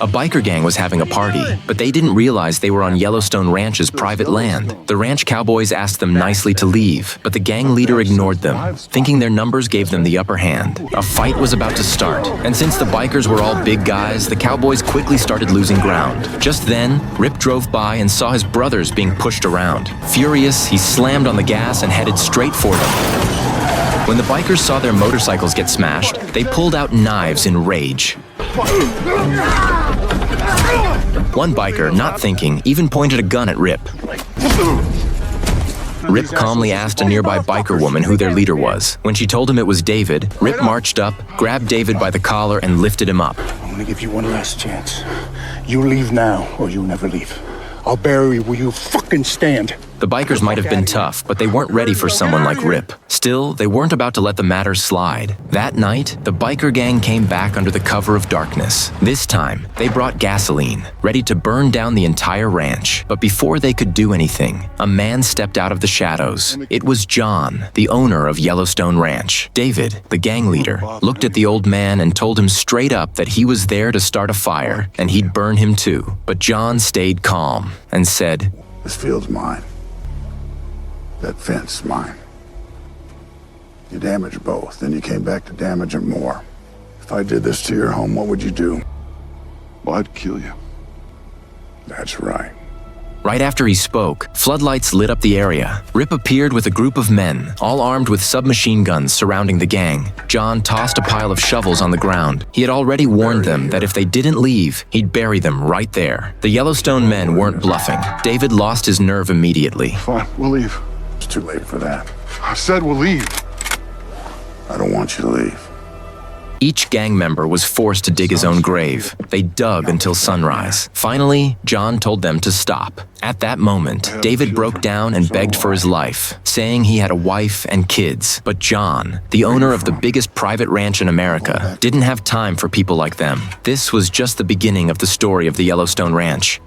A biker gang was having a party, but they didn't realize they were on Yellowstone Ranch's private land. The ranch cowboys asked them nicely to leave, but the gang leader ignored them, thinking their numbers gave them the upper hand. A fight was about to start, and since the bikers were all big guys, the cowboys quickly started losing ground. Just then, Rip drove by and saw his brothers being pushed around. Furious, he slammed on the gas and headed straight for them. When the bikers saw their motorcycles get smashed, they pulled out knives in rage. One biker, not thinking, even pointed a gun at Rip. Rip calmly asked a nearby biker woman who their leader was. When she told him it was David, Rip marched up, grabbed David by the collar, and lifted him up. I'm gonna give you one last chance. You leave now, or you'll never leave. I'll bury you where you fucking stand. The bikers might have been tough, but they weren't ready for someone like Rip. Still, they weren't about to let the matter slide. That night, the biker gang came back under the cover of darkness. This time, they brought gasoline, ready to burn down the entire ranch. But before they could do anything, a man stepped out of the shadows. It was John, the owner of Yellowstone Ranch. David, the gang leader, looked at the old man and told him straight up that he was there to start a fire, and he'd burn him too. But John stayed calm and said, This field's mine. That fence, mine. You damaged both, then you came back to damage it more. If I did this to your home, what would you do? Well, I'd kill you. That's right. Right after he spoke, floodlights lit up the area. Rip appeared with a group of men, all armed with submachine guns surrounding the gang. John tossed a pile of shovels on the ground. He had already warned them that if they didn't leave, he'd bury them right there. The Yellowstone men weren't bluffing. David lost his nerve immediately. Fine, we'll leave. It's too late for that. I said we'll leave. I don't want you to leave. Each gang member was forced to dig his own grave. They dug until sunrise. Finally, John told them to stop. At that moment, David broke down and begged for his life, saying he had a wife and kids. But John, the owner of the biggest private ranch in America, didn't have time for people like them. This was just the beginning of the story of the Yellowstone Ranch.